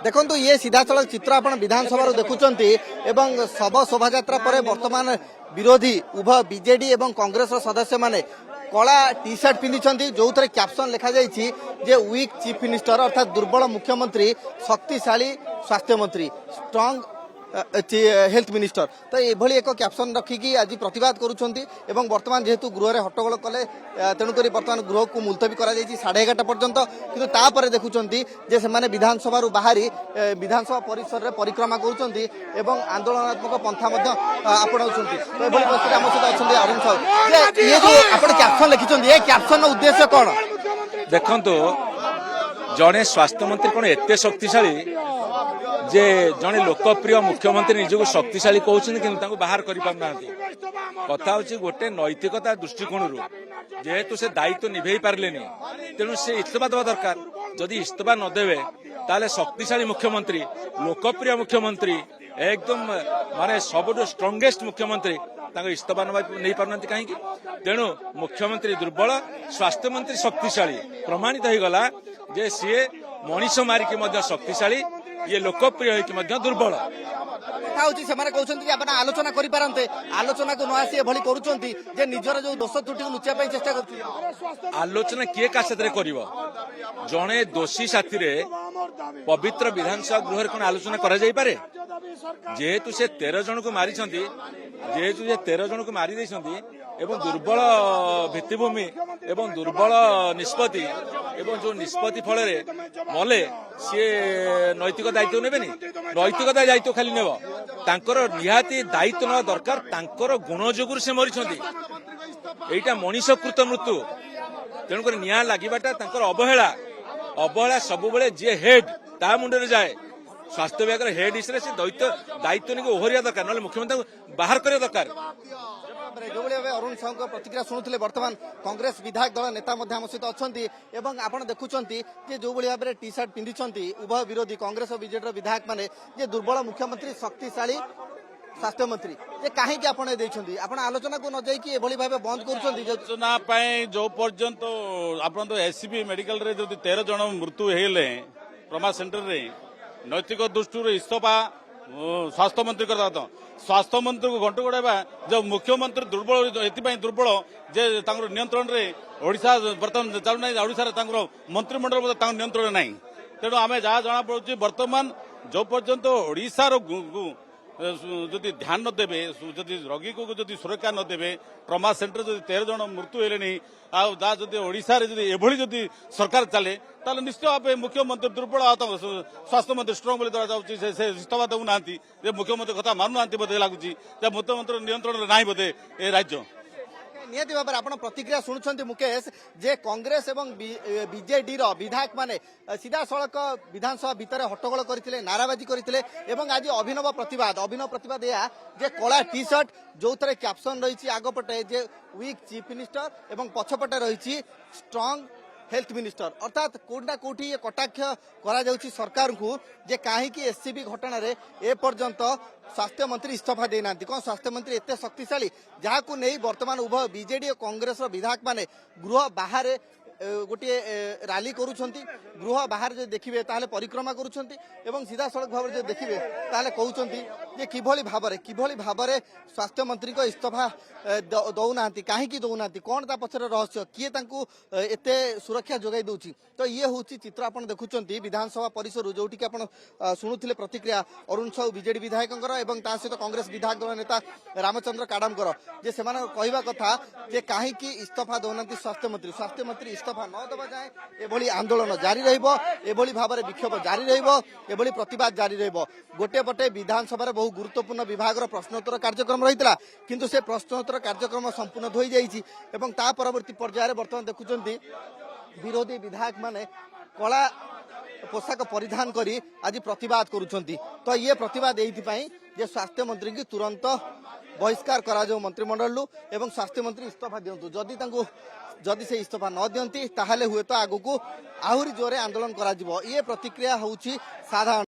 देखो ये सीधा सड़क चित्र आप विधानसभा देखुंटे शव शोभा पर वर्तमान विरोधी उभय बीजेडी और कांग्रेस सदस्य माने कला टी शर्ट पिंधि जो थे कैप्शन लिखा जे वीक चीफ मिनिस्टर अर्थात दुर्बल मुख्यमंत्री शक्तिशाली स्वास्थ्य मंत्री स्ट्रांग हेल्थ मिनिस्टर तो ये एक कैप्शन रखिकी आज प्रतिवाद करुँच वर्तमान जेहेतु गृह में हट्टगोल कले तेणुक वर्तमान गृह को मुलतवी कर 11:30 पर्यंत किंतु देखुं से विधानसभा बाहरी विधानसभा परिसर में परिक्रमा कर आंदोलनात्मक पंथा आपणाऊँ आम सहित अच्छा अरुण साहू ये जो आप कैप्शन लिखिं ये कैप्शन उद्देश्य कौन देखु जड़े स्वास्थ्य मंत्री कौन एत शक्तिशाली जे जड़े लोकप्रिय मुख्यमंत्री निजक शक्तिशाली कहते कि बाहर कर कथा हूँ गोटे नैतिकता दृष्टिकोण जेहेतु से दायित्व निभे पारे तेणु से इस्तीफा देवा दरकार जदि इस्तीफा नदेवे ताले शक्तिशाली मुख्यमंत्री लोकप्रिय मुख्यमंत्री एकदम माने सबुठ स्ट्रंगेस्ट मुख्यमंत्री इस्तीफा नहीं पार कहीं तेणु मुख्यमंत्री दुर्बल स्वास्थ्य मंत्री शक्तिशाली प्रमाणित हो गला जे सी मनीष मारिकी शक्तिशाली ये लोकप्रिय होगी दुर्बल कहते आलोचना करें आलोचना को नसी कर निजर जो दोष त्रुटि लुचाई चेष्टा कर आलोचना किए का कर जड़े दोषी साथी पवित्र विधानसभा गृह कौन आलोचना करे जेहेतु से 13 जन को मारी जेहेतु से 13 जन को मारी एवं दुर्बल भित्तिभूमि एवं दुर्बल निष्पत्ति एवं जो निष्पत्ति फल मले सी नैतिक दायित्व ने नैतिकता दायित्व खाली नेब तांकर निहाती दायित्व ना दरकार तांकर गुण जोगुर से मरी एटा मनीषकृत मृत्यु तेणुक निया लगिबाटा तांकर अवहेला अवहेला सब बेले जी हेड ता मुंडे जाए स्वास्थ्य विभाग हेड हिसाब से दायित्व नहीं ओहरिया दरकार ना मुख्यमंत्री बाहर करने दरकार जो भाई अरुण साहू प्रतिक्रिया शुणुले वर्तमान कांग्रेस विधायक दल नेता आम सहित अच्छा आप देखुं जो भाव में टी शर्ट पिंधि उभय विरोधी कांग्रेस और बीजेडी विधायक माने दुर्बल मुख्यमंत्री शक्तिशाली स्वास्थ्य मंत्री ये कहीं आप आलोचना को न जाइए भाव बंद करोचना जो पर्यंत आप एससीबी मेडिकल रे जो 13 जन मृत्यु हेले ट्रमा सेंटर रे नैतिक दृष्टि इस्तफा स्वास्थ्य मंत्री करता स्वास्थ्य मंत्री को घंट गोड़ाइबा जो मुख्यमंत्री दुर्बल एपाई दुर्बल जे नियंत्रण में ओडिशा बर्तमान चलुना ओडिशा मंत्रिमंडल नियंत्रण ना तेणु आम जहाँ जना पड़े बर्तमान जो पर्यंत ओडिशार जदि ध्यान न देवे जदि रोगी को जदि सुरक्षा न देवे ट्रमा सेंटर जदि 13 जन मृत्यु हेले आदि ओडिशा जदि सरकार चले ताले निश्चित भाव मुख्यमंत्री दुर्बल स्वास्थ्य मंत्री स्ट्रंग बोली दरा से इस्तफा देना मुख्यमंत्री कथा मानुना बोधे लगुच मुख्यमंत्री नियंत्रण ना बोधे ए राज्य निहती भाव में प्रतिक्रिया शुणुंट मुकेश जे कांग्रेस एवं बीजेडी विधायक माने सीधा सड़क विधानसभा भितर हट्टगोल करते नाराबाजी करते आज अभिनव प्रतिवाद या जे कला टी शर्ट जो थे कैप्शन रही आगपटे जे वीक चीफ मिनिस्टर एवं पछपटे रही स्ट्रांग हेल्थ मिनिस्टर अर्थात कोटा कोटी ये कटाक्ष करा जाउछि सरकार को जे कहीं एससीबी घटना रे ए पर्यंत स्वास्थ्य मंत्री इस्तीफा देना कौन स्वास्थ्य मंत्री एत शक्तिशाली जहाँ को नहीं वर्तमान उभय बीजेडी और कांग्रेस विधायक माने गृह बाहर गोटे रैली करुँच गृह बाहर जो देखिए ताले परिक्रमा करुँच सीधा सड़क भाव जो देखिए ताले कहते किभली भाव में स्वास्थ्य मंत्री को इस्तीफा दौना कहीं दौना कौन ता पछर रहस्य किए एते सुरक्षा जोगाई दूची तो ये हूँ चित्र आप देखुं विधानसभा परिसर जो आप शुणुले प्रतिक्रिया अरुण साहू बीजेडी विधायक सहित कांग्रेस विधायक दल नेता रामचंद्र काडामकर जे से कहवा कथा जे कहीं इस्तीफा दौना स्वास्थ्य मंत्री इस्तीफा न दबा जाए एभली आंदोलन जारी रही भाव में विक्षोभ जारी रही प्रतिवाद जारी रोटे पटे विधानसभा बहु गुरुत्वपूर्ण विभाग प्रश्नोत्तर कार्यक्रम रही किंतु से प्रश्नोत्तर कार्यक्रम संपूर्ण हो जाइए परवर्ती पर्यायर बर्तमान देखुं विरोधी विधायक माने कला पोशाक परिधान करी आज प्रतिवाद करुछंती तो ये प्रतिवाद ये स्वास्थ्य मंत्री की तुरंत बहिष्कार करा जाओ मंत्रिमंडल एवं स्वास्थ्य मंत्री इस्तीफा दिंतु जदि से इस्तीफा न दियंती ताहले हुए तो आगु को आहुरी जोरे आंदोलन करा जिवो ये प्रतिक्रिया होउछि साधारण।